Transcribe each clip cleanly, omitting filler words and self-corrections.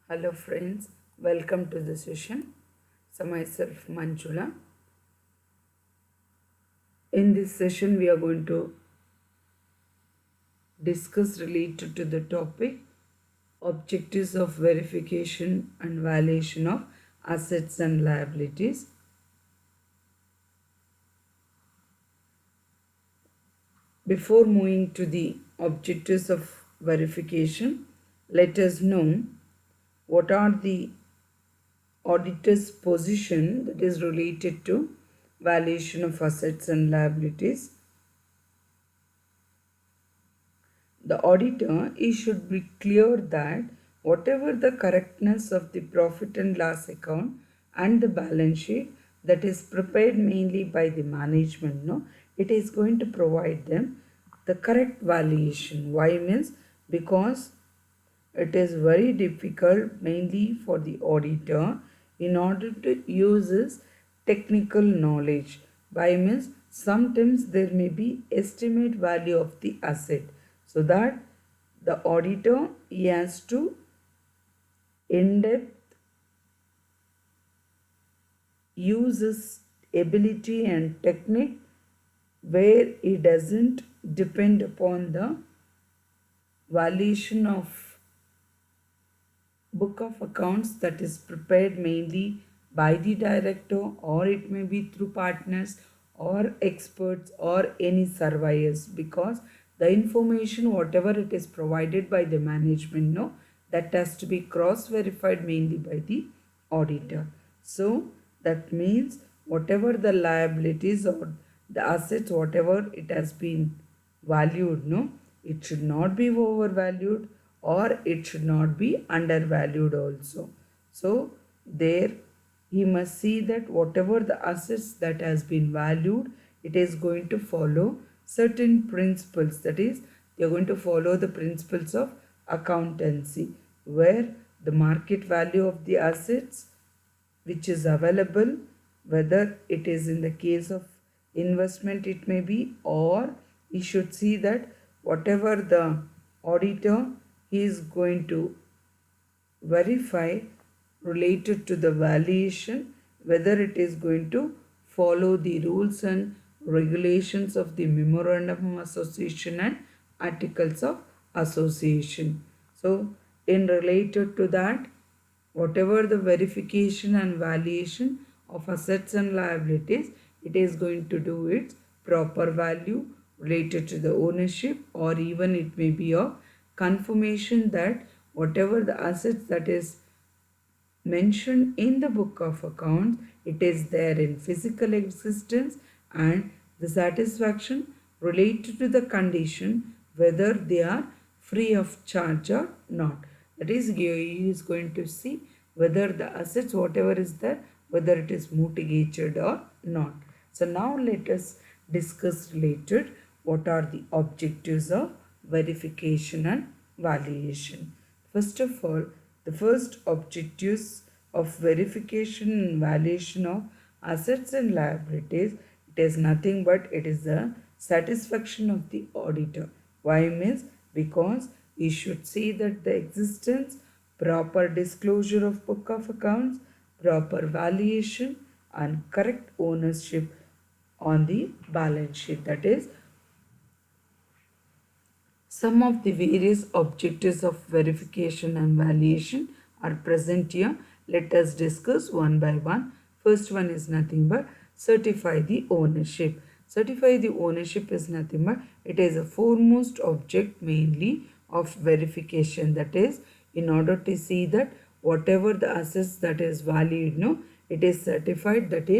Hello friends, welcome to the session. So myself Manjula. In this session we are going to discuss related to the topic objectives of verification and valuation of assets and liabilities. Before moving to the objectives of verification, let us know what are the auditor's position that is related to valuation of assets and liabilities. The auditor, he should be clear that whatever the correctness of the profit and loss account and the balance sheet that is prepared mainly by the management, it is going to provide them the correct valuation. Why means because it is very difficult mainly for the auditor in order to use his technical knowledge. By means sometimes there may be estimate value of the asset, so that the auditor he has to in-depth use his ability and technique where he doesn't depend upon the valuation of book of accounts that is prepared mainly by the director, or it may be through partners or experts or any surveyors, because the information whatever it is provided by the management, that has to be cross verified mainly by the auditor. So that means whatever the liabilities or the assets whatever it has been valued, it should not be overvalued or it should not be undervalued also. So there he must see that whatever the assets that has been valued, it is going to follow certain principles, that is they are going to follow the principles of accountancy, where the market value of the assets which is available, whether it is in the case of investment it may be, or he should see that whatever the auditor he is going to verify related to the valuation, whether it is going to follow the rules and regulations of the memorandum of association and articles of association. So in related to that, whatever the verification and valuation of assets and liabilities, it is going to do its proper value related to the ownership, or even it may be a confirmation that whatever the assets that is mentioned in the book of accounts, it is there in physical existence, and the satisfaction related to the condition whether they are free of charge or not. That is, he is going to see whether the assets whatever is there, whether it is mitigated or not. So now let us discuss related what are the objectives of verification and valuation. First of all, the first objectives of verification and valuation of assets and liabilities, it is nothing but it is the satisfaction of the auditor. Why means because he should see that the existence, proper disclosure of book of accounts, proper valuation and correct ownership on the balance sheet. That is, some of the various objectives of verification and valuation are present here. Let us discuss one by one. First one is nothing but certify the ownership. Certify the ownership is nothing but it is a foremost object mainly of verification. That is, in order to see that whatever the assets that is valued, it is certified, that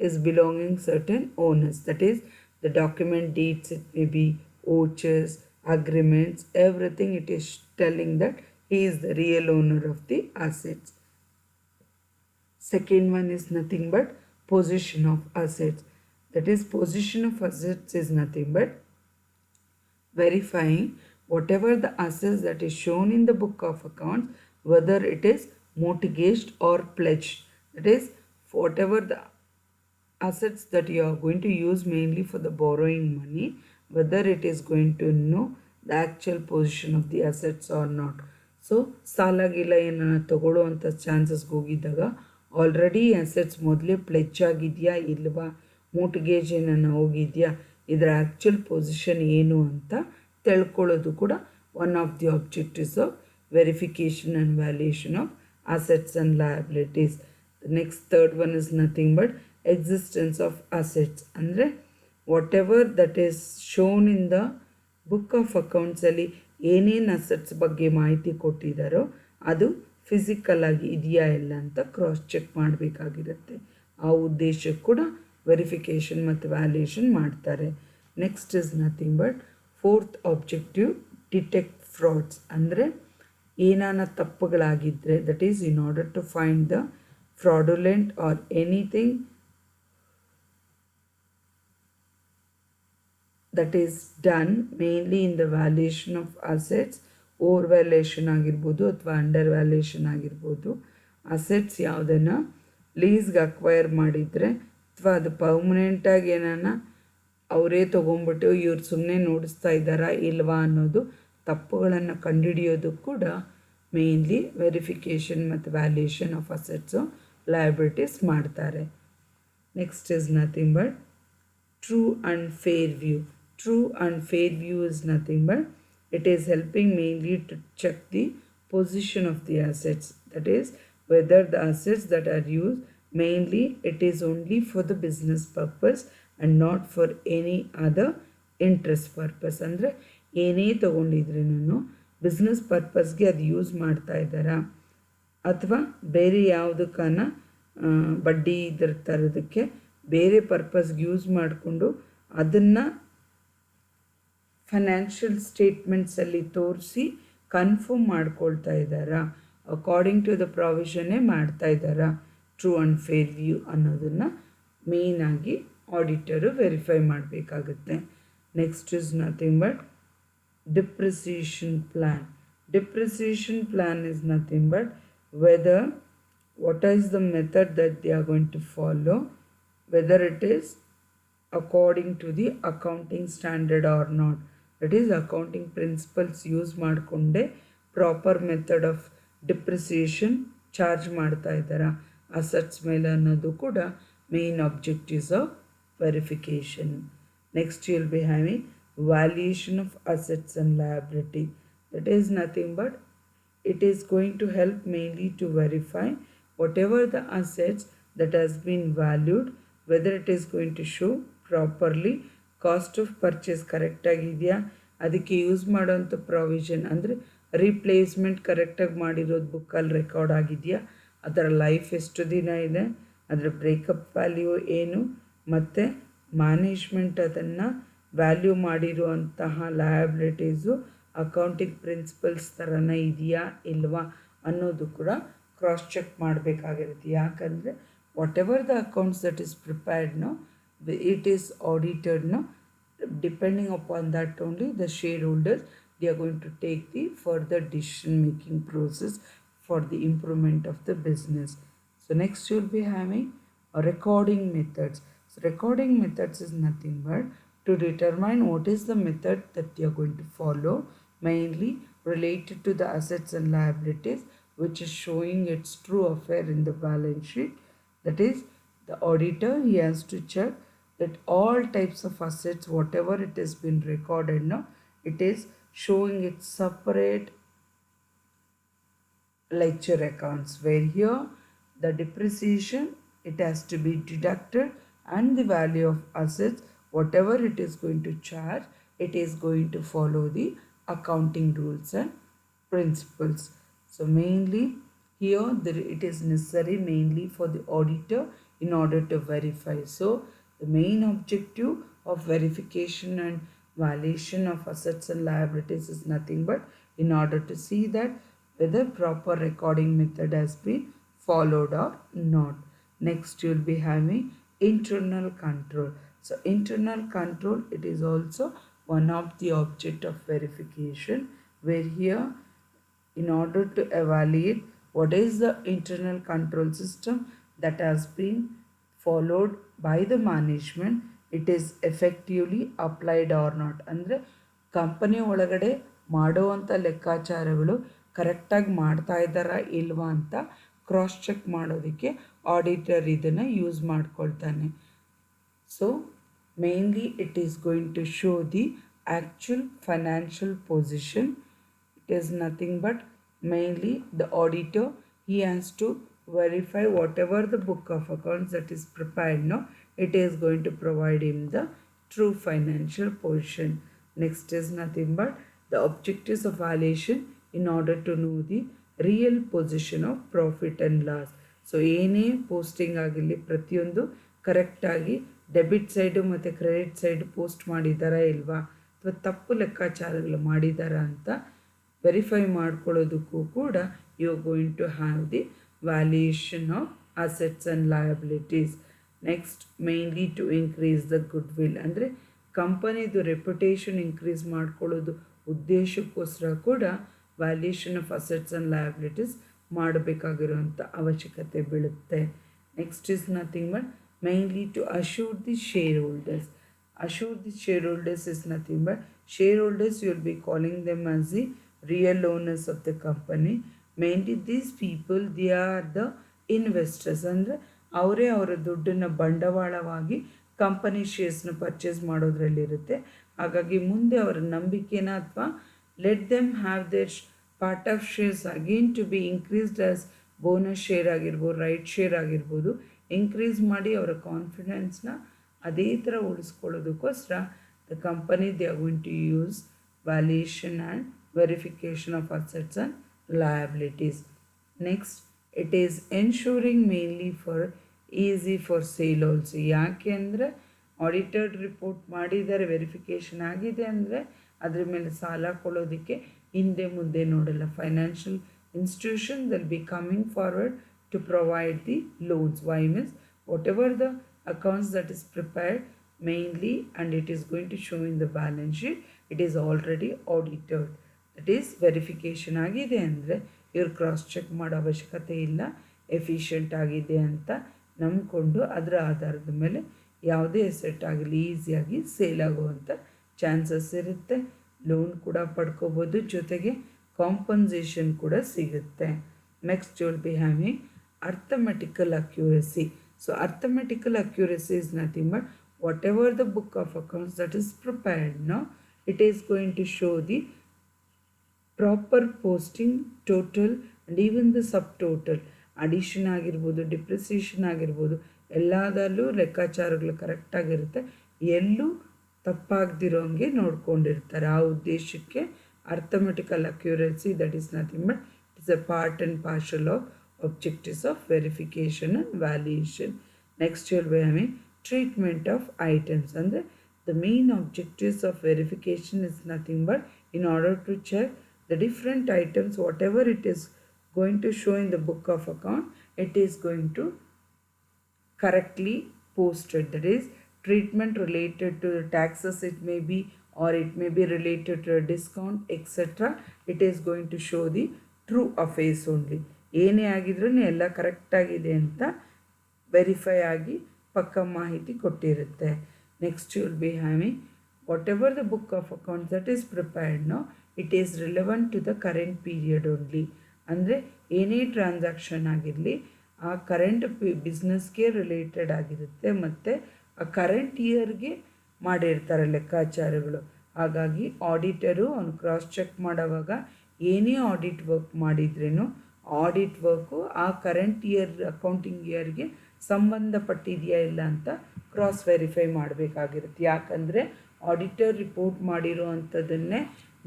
is belonging certain owners. That is, the document deeds, it may be vouchers, agreements, everything it is telling that he is the real owner of the assets. Second one is nothing but possession of assets. That is, possession of assets is nothing but verifying whatever the assets that is shown in the book of accounts, whether it is mortgaged or pledged. That is, whatever the assets that you are going to use mainly for the borrowing money, whether it is going to know the actual position of the assets or not. So ಸಾಲ ಗೀಲ ಏನನ್ನ ತಗೊಳ್ಳೋವಂಥ ಚಾನ್ಸಸ್ಗೆ ಹೋಗಿದ್ದಾಗ already assets ಮೊದಲೇ ಪ್ಲೆಚ್ ಆಗಿದೆಯಾ ಇಲ್ವಾ, ಮೋರ್ಟ್ಗೇಜ್ ಏನನ್ನ ಹೋಗಿದೆಯಾ, ಇದರ actual position ಏನು ಅಂತ ತಿಳ್ಕೊಳ್ಳೋದು ಕೂಡ one of the objectives of verification and valuation of assets and liabilities. The next third one is nothing but existence of assets. ಅಂದರೆ whatever that is shown in the book of accounts ಅಲ್ಲಿ ಏನೇನು assets ಬಗ್ಗೆ ಮಾಹಿತಿ ಕೊಟ್ಟಿದ್ದಾರೋ ಅದು physical ಆಗಿ ಇದೆಯಾ ಇಲ್ಲ ಅಂತ ಕ್ರಾಸ್ ಚೆಕ್ ಮಾಡಬೇಕಾಗಿರುತ್ತೆ. ಆ ಉದ್ದೇಶಕ್ಕೆ ಕೂಡ ವೆರಿಫಿಕೇಷನ್ ಮತ್ತು ವ್ಯಾಲ್ಯೂಯೇಷನ್ ಮಾಡ್ತಾರೆ. Next is nothing but fourth objective detect frauds. ಅಂದರೆ ಏನಾನ ತಪ್ಪುಗಳಾಗಿದ್ದರೆ that is in order to find the fraudulent or anything that is done mainly in the valuation of assets, over valuation ಆಗಿರ್ಬೋದು ಅಥವಾ under valuation ಆಗಿರ್ಬೋದು. Assets ಯಾವುದನ್ನು ಲೀಸ್ಗೆ acquire ಮಾಡಿದರೆ ಅಥವಾ ಅದು ಪರ್ಮನೆಂಟಾಗಿ ಏನಾನ ಅವರೇ ತೊಗೊಂಡ್ಬಿಟ್ಟು ಇವ್ರು ಸುಮ್ಮನೆ ನೋಡಿಸ್ತಾ ಇದ್ದಾರಾ ಇಲ್ವಾ ಅನ್ನೋದು ತಪ್ಪುಗಳನ್ನು ಕಂಡುಹಿಡಿಯೋದು ಕೂಡ ಮೇನ್ಲಿ ವೆರಿಫಿಕೇಷನ್ ಮತ್ತು ವ್ಯಾಲ್ಯೂಯೇಷನ್ ಆಫ್ ಅಸೆಟ್ಸು ಲಯಬಿಲಿಟೀಸ್ ಮಾಡ್ತಾರೆ. Next is nothing but true and fair view. True and fair view is nothing but it is helping mainly to check the position of the assets. That is, whether the assets that are used mainly it is only for the business purpose and not for any other interest purpose. ಅಂದರೆ ಏನೇ ತೊಗೊಂಡಿದ್ರೆ ನಾನು business ಪರ್ಪಸ್ಗೆ ಅದು use ಮಾಡ್ತಾ ಇದ್ದಾರಾ ಅಥವಾ ಬೇರೆ ಯಾವುದಕ್ಕನ ಬಡ್ಡಿ ಇದ್ರ ಥರದಕ್ಕೆ ಬೇರೆ ಪರ್ಪಸ್ಗೆ ಯೂಸ್ ಮಾಡಿಕೊಂಡು ಅದನ್ನು ಫೈನಾನ್ಷಿಯಲ್ ಸ್ಟೇಟ್ಮೆಂಟ್ಸಲ್ಲಿ ತೋರಿಸಿ ಕನ್ಫರ್ಮ್ ಮಾಡ್ಕೊಳ್ತಾ ಇದ್ದಾರಾ, ಅಕಾರ್ಡಿಂಗ್ ಟು ದ ಪ್ರಾವಿಷನ್ನೇ ಮಾಡ್ತಾ ಇದ್ದಾರಾ, ಟ್ರೂ ಆ್ಯಂಡ್ ಫೇರ್ ವ್ಯೂ ಅನ್ನೋದನ್ನು ಮೇಯ್ನಾಗಿ ಆಡಿಟರು ವೆರಿಫೈ ಮಾಡಬೇಕಾಗುತ್ತೆ. Next is nothing but depreciation plan. Depreciation plan is nothing but whether what is the method that they are going to follow, whether it is according to the accounting standard or not. That is, accounting principles use ಮಾಡಿಕೊಂಡೆ proper method of depreciation charge ಮಾಡ್ತಾ ಇದ್ದಾರಾ assets ಮೇಲೆ ಅನ್ನೋದು ಕೂಡ main objectives of verification. Next you will be having valuation of assets and liability. That is nothing but it is going to help mainly to verify whatever the assets that has been valued, whether it is going to show properly cost of purchase ಕರೆಕ್ಟಾಗಿದೆಯಾ, ಅದಕ್ಕೆ use ಮಾಡೋಂಥ provision ಅಂದರೆ replacement ಕರೆಕ್ಟಾಗಿ ಮಾಡಿರೋದು ಬುಕ್ಕಲ್ಲಿ record ಆಗಿದೆಯಾ, ಅದರ life ಎಷ್ಟು ದಿನ ಇದೆ, ಅದರ ಬ್ರೇಕಪ್ ವ್ಯಾಲ್ಯೂ ಏನು, ಮತ್ತು ಮ್ಯಾನೇಜ್ಮೆಂಟ್ ಅದನ್ನು ವ್ಯಾಲ್ಯೂ ಮಾಡಿರುವಂತಹ ಲಯಬಿಲಿಟೀಸು ಅಕೌಂಟಿಂಗ್ ಪ್ರಿನ್ಸಿಪಲ್ಸ್ ಥರನೇ ಇದೆಯಾ ಇಲ್ವಾ ಅನ್ನೋದು ಕೂಡ ಕ್ರಾಸ್ ಚೆಕ್ ಮಾಡಬೇಕಾಗಿರುತ್ತೆ. ಯಾಕಂದರೆ whatever the accounts that is ಪ್ರಿಪೇರ್ಡ್ನೋ it is audited, no, depending upon that only the shareholders they are going to take the further decision making process for the improvement of the business. So next you will be having recording methods. So recording methods is nothing but to determine what is the method that you are going to follow, mainly related to the assets and liabilities which is showing its true affair in the balance sheet. That is, the auditor, he has to check that all types of assets, whatever it has been recorded now, it is showing its separate ledger accounts, where here the depreciation, it has to be deducted, and the value of assets, whatever it is going to charge, it is going to follow the accounting rules and principles. So mainly here it is necessary mainly for the auditor in order to verify. So the main objective of verification and valuation of assets and liabilities is nothing but in order to see that whether proper recording method has been followed or not. Next you will be having internal control. So internal control, it is also one of the object of verification, where here in order to evaluate what is the internal control system that has been followed by the management, it is effectively applied or not. ಅಂದರೆ company ಒಳಗಡೆ ಮಾಡುವಂಥ ಲೆಕ್ಕಾಚಾರಗಳು ಕರೆಕ್ಟಾಗಿ ಮಾಡ್ತಾ ಇದ್ದಾರಾ ಇಲ್ವಾ ಅಂತ cross check ಮಾಡೋದಕ್ಕೆ ಆಡಿಟರ್ ಇದನ್ನು ಯೂಸ್ ಮಾಡ್ಕೊಳ್ತಾನೆ. So mainly it is going to show the actual financial position. It is nothing but mainly the auditor, he has to verify whatever the book of accounts that is prepared now, it is going to provide him the true financial position. Next is nothing but the objectives of valuation in order to know the real position of profit and loss. So ಏನೇ posting ಆಗಿರಲಿ ಪ್ರತಿಯೊಂದು ಕರೆಕ್ಟಾಗಿ debit side ಮತ್ತು credit side post ಮಾಡಿದ್ದಾರಾ ಇಲ್ವಾ ಅಥವಾ ತಪ್ಪು ಲೆಕ್ಕಾಚಾರಗಳು ಮಾಡಿದ್ದಾರಾ ಅಂತ ವೆರಿಫೈ ಮಾಡ್ಕೊಳ್ಳೋದಕ್ಕೂ ಕೂಡ you are going to have the valuation of assets and liabilities. Next mainly to increase the goodwill, ಅಂದರೆ ಕಂಪನಿದು ರೆಪ್ಯುಟೇಷನ್ ಇನ್ಕ್ರೀಸ್ ಮಾಡ್ಕೊಳ್ಳೋದು ಉದ್ದೇಶಕ್ಕೋಸ್ಕರ ಕೂಡ valuation of assets and liabilities ಮಾಡಬೇಕಾಗಿರುವಂಥ ಅವಶ್ಯಕತೆ ಬೀಳುತ್ತೆ. Next is nothing but mainly to assure the shareholders. Assure the shareholders is nothing but shareholders, you will be calling them as the real owners of the company. Mainly these people, they are the investors, ಅಂದರೆ ಅವರೇ ಅವರ ದುಡ್ಡನ್ನು ಬಂಡವಾಳವಾಗಿ company ಶೇರ್ಸ್ನ purchase ಮಾಡೋದ್ರಲ್ಲಿರುತ್ತೆ. ಹಾಗಾಗಿ ಮುಂದೆ ಅವರ ನಂಬಿಕೆನ ಅಥವಾ let them have their part of shares again to be increased as bonus share ಆಗಿರ್ಬೋದು, ರೈಟ್ ಶೇರ್ ಆಗಿರ್ಬೋದು, ಇನ್ಕ್ರೀಸ್ ಮಾಡಿ ಅವರ ಕಾನ್ಫಿಡೆನ್ಸ್ನ ಅದೇ ಥರ ಉಳಿಸ್ಕೊಳ್ಳೋದಕ್ಕೋಸ್ಕರ the company they are going to use valuation and verification of assets and liabilities. Next it is ensuring mainly for easy for sale also. ಯಾಕೆ ಅಂದರೆ ಆಡಿಟೆಡ್ ರಿಪೋರ್ಟ್ ಮಾಡಿದ್ದಾರೆ, ವೆರಿಫಿಕೇಷನ್ ಆಗಿದೆ ಅಂದರೆ ಅದ್ರ ಮೇಲೆ ಸಾಲ ಕೊಡೋದಕ್ಕೆ ಹಿಂದೆ ಮುಂದೆ ನೋಡಲ್ಲ. Financial institution will be coming forward to provide the loans. Why means whatever the accounts that is prepared mainly and it is going to show in the balance sheet, it is already audited. That is verification ಆಗಿದೆ ಅಂದರೆ ಇವ್ರು cross check ಮಾಡೋ ಅವಶ್ಯಕತೆ ಇಲ್ಲ, efficient ಆಗಿದೆ ಅಂತ ನಂಬಿಕೊಂಡು ಅದರ ಆಧಾರದ ಮೇಲೆ ಯಾವುದೇ ಅಸೆಟ್ ಆಗಲಿ ಈಸಿಯಾಗಿ ಸೇಲ್ ಆಗುವಂಥ ಚಾನ್ಸಸ್ ಇರುತ್ತೆ. ಲೋನ್ ಕೂಡ ಪಡ್ಕೋಬೋದು, ಜೊತೆಗೆ ಕಾಂಪನ್ಸೇಷನ್ ಕೂಡ ಸಿಗುತ್ತೆ. Next you will be having arithmetical accuracy. So arithmetical accuracy is nothing but whatever the book of accounts that is prepared now, it is going to show the proper posting, total and even the subtotal. Addition ಆಗಿರ್ಬೋದು, depreciation ಆಗಿರ್ಬೋದು, ಎಲ್ಲದರಲ್ಲೂ ಲೆಕ್ಕಾಚಾರಗಳು ಕರೆಕ್ಟಾಗಿರುತ್ತೆ, ಎಲ್ಲೂ ತಪ್ಪಾಗದಿರೋ ಹಂಗೆ ನೋಡ್ಕೊಂಡಿರ್ತಾರೆ. ಆ ಉದ್ದೇಶಕ್ಕೆ arithmetical accuracy that is nothing but it's a part and partial of objectives of verification and valuation. Next you will be having treatment of items, and the main objectives of verification is nothing but in order to check the different items, whatever it is going to show in the book of account, it is going to correctly posted. That is treatment related to the taxes, it may be, or it may be related to a discount, etc. It is going to show the true affairs only. ಏನೇ ಆಗಿದ್ರೂ ಎಲ್ಲ ಕರೆಕ್ಟಾಗಿದೆ ಅಂತ verify ಆಗಿ ಪಕ್ಕ ಮಾಹಿತಿ ಕೊಟ್ಟಿರುತ್ತೆ. Next you will be having whatever the book of accounts that is prepared no, it is relevant to the current period only. ಅಂದರೆ ಏನೇ ಟ್ರಾನ್ಸಾಕ್ಷನ್ ಆಗಿರಲಿ ಆ ಕರೆಂಟ್ ಬಿಸ್ನೆಸ್ಗೆ ರಿಲೇಟೆಡ್ ಆಗಿರುತ್ತೆ ಮತ್ತು ಆ ಕರೆಂಟ್ ಇಯರ್ಗೆ ಮಾಡಿರ್ತಾರೆ ಲೆಕ್ಕಾಚಾರಗಳು. ಹಾಗಾಗಿ ಆಡಿಟರು ಅವನು ಕ್ರಾಸ್ ಚೆಕ್ ಮಾಡೋವಾಗ ಏನೇ ಆಡಿಟ್ ವರ್ಕ್ ಮಾಡಿದ್ರೇನು ಆಡಿಟ್ ವರ್ಕು ಆ ಕರೆಂಟ್ ಇಯರ್ ಅಕೌಂಟಿಂಗ್ ಇಯರ್ಗೆ ಸಂಬಂಧಪಟ್ಟಿದೆಯಾ ಇಲ್ಲ ಅಂತ ಕ್ರಾಸ್ ವೆರಿಫೈ ಮಾಡಬೇಕಾಗಿರುತ್ತೆ. ಯಾಕಂದರೆ ಆಡಿಟರ್ ರಿಪೋರ್ಟ್ ಮಾಡಿರೋ ಅಂಥದ್ದನ್ನೇ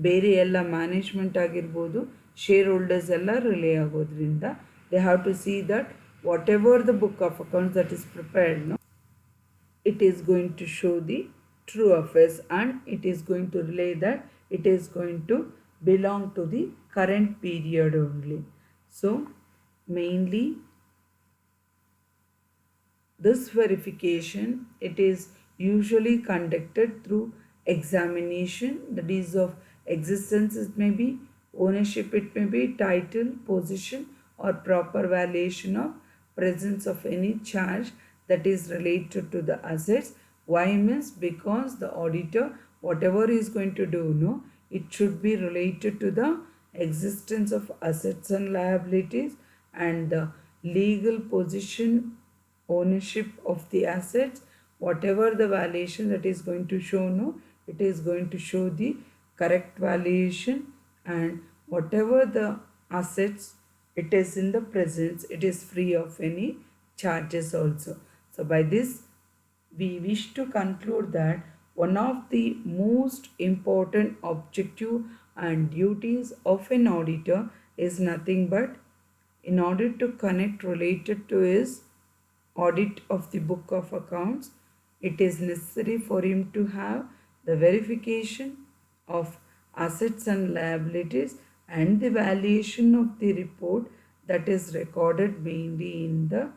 ಬೇರೆ ಎಲ್ಲ ಮ್ಯಾನೇಜ್ಮೆಂಟ್ ಆಗಿರ್ಬೋದು, ಶೇರ್ ಹೋಲ್ಡರ್ಸ್ ಎಲ್ಲ ರಿಲೇ ಆಗೋದ್ರಿಂದ they have to see that whatever the book of accounts that is prepared no, it is going to show the true affairs and it is going to relay that it is going to belong to the current period only. So mainly this verification, it is usually conducted through examination, that is of existence, it may be ownership, it may be title, position or proper valuation of presence of any charge that is related to the assets. Why means because the auditor whatever he is going to do, no, it should be related to the existence of assets and liabilities, and the legal position, ownership of the assets. Whatever the valuation that is going to show, no, it is going to show the correct valuation. And whatever the assets, it is in the presence, it is free of any charges also. So by this we wish to conclude that one of the most important objective and duties of an auditor is nothing but, in order to connect related to his audit of the book of accounts, it is necessary for him to have the verification of assets and liabilities and the valuation of the report that is recorded mainly in the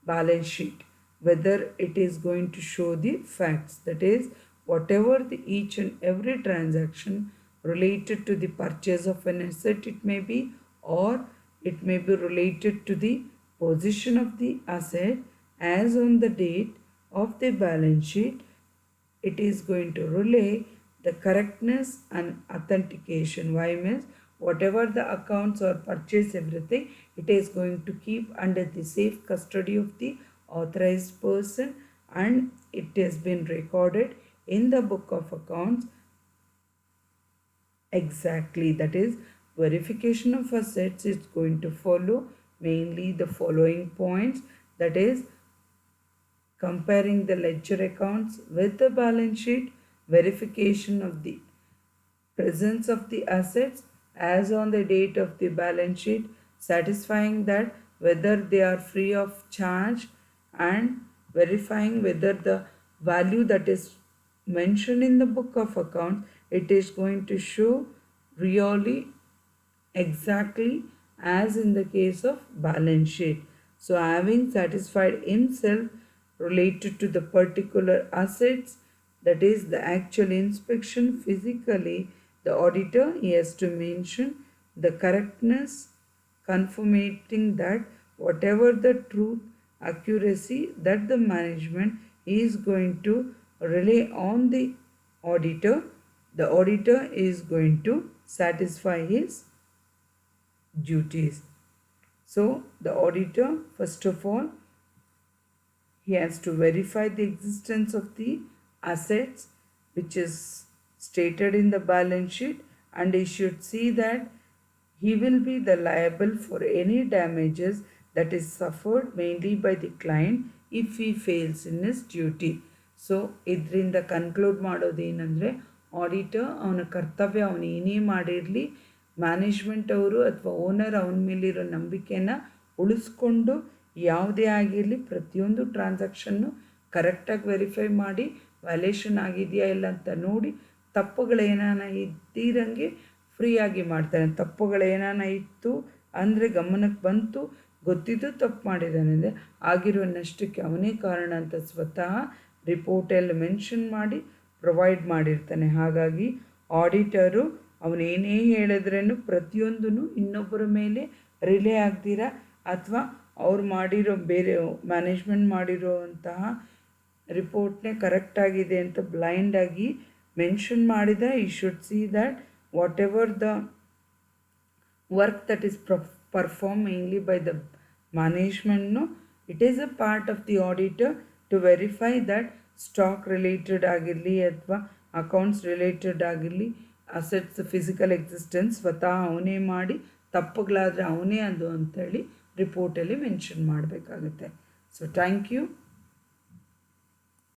balance sheet, whether it is going to show the facts, that is whatever the each and every transaction related to the purchase of an asset it may be, or it may be related to the position of the asset as on the date of the balance sheet, it is going to relay the correctness and authentication. Why means whatever the accounts or purchase everything, it is going to keep under the safe custody of the authorized person, and it has been recorded in the book of accounts exactly. That is, verification of assets is going to follow mainly the following points, that is comparing the ledger accounts with the balance sheet, verification of the presence of the assets as on the date of the balance sheet, satisfying that whether they are free of charge, and verifying whether the value that is mentioned in the book of accounts, it is going to show really exactly as in the case of balance sheet. So having satisfied himself related to the particular assets, that is the actual inspection physically, the auditor, he has to mention the correctness, confirming that whatever the truth, accuracy that the management is going to rely on the auditor is going to satisfy his duties. So the auditor, first of all, he has to verify the existence of the assets which is stated in the balance sheet, and he should see that he will be the liable for any damages that is suffered mainly by the client if he fails in his duty. So ಇದರಿಂದ conclude ಮಾಡೋದು ಏನಂದರೆ, auditor ಅವನ ಕರ್ತವ್ಯ, ಅವನು ಏನೇ ಮಾಡಿರಲಿ, management ಅವರು ಅಥವಾ owner ಅವನ ಮೇಲಿರೋ ನಂಬಿಕೆನ ಉಳಿಸ್ಕೊಂಡು ಯಾವುದೇ ಆಗಿರಲಿ ಪ್ರತಿಯೊಂದು ಟ್ರಾನ್ಸಾಕ್ಷನ್ನು ಕರೆಕ್ಟಾಗಿ ವೆರಿಫೈ ಮಾಡಿ ವ್ಯಾಲ್ಯೂಷನ್ ಆಗಿದೆಯಾ ಇಲ್ಲ ಅಂತ ನೋಡಿ, ತಪ್ಪುಗಳೇನಾನ ಇದ್ದಿರಂಗೆ ಫ್ರೀಯಾಗಿ ಮಾಡ್ತಾನೆ. ತಪ್ಪುಗಳೇನಾನ ಇತ್ತು ಅಂದರೆ ಗಮನಕ್ಕೆ ಬಂತು, ಗೊತ್ತಿದ್ದು ತಪ್ಪು ಮಾಡಿದ್ದಾನೆ ಅಂದರೆ ಆಗಿರೋ ನಷ್ಟಕ್ಕೆ ಅವನೇ ಕಾರಣ ಅಂತ ಸ್ವತಃ ರಿಪೋರ್ಟಲ್ಲಿ ಮೆನ್ಷನ್ ಮಾಡಿ ಪ್ರೊವೈಡ್ ಮಾಡಿರ್ತಾನೆ. ಹಾಗಾಗಿ ಆಡಿಟರು ಅವನೇನೇ ಹೇಳಿದ್ರೂ ಪ್ರತಿಯೊಂದೂ ಇನ್ನೊಬ್ಬರ ಮೇಲೆ ರಿಲೇ ಆಗ್ದಿರ, ಅಥವಾ ಅವ್ರು ಮಾಡಿರೋ ಬೇರೆ ಮ್ಯಾನೇಜ್ಮೆಂಟ್ ಮಾಡಿರೋಂತಹ ರಿಪೋರ್ಟ್ನೇ ಕರೆಕ್ಟಾಗಿದೆ ಅಂತ ಬ್ಲೈಂಡಾಗಿ ಮೆನ್ಷನ್ ಮಾಡಿದ. ಈ should see that what ever the work that is performed mainly by the management, no, it is a part of the auditor to verify that stock related ಆಗಿರಲಿ ಅಥವಾ ಅಕೌಂಟ್ಸ್ ರಿಲೇಟೆಡ್ ಆಗಿರಲಿ, assets physical existence ಸ್ವತಃ ಅವನೇ ಮಾಡಿ, ತಪ್ಪುಗಳಾದರೆ ಅವನೇ ಅದು ಅಂಥೇಳಿ ರಿಪೋರ್ಟಲ್ಲಿ ಮೆನ್ಷನ್ ಮಾಡಬೇಕಾಗುತ್ತೆ. So thank you.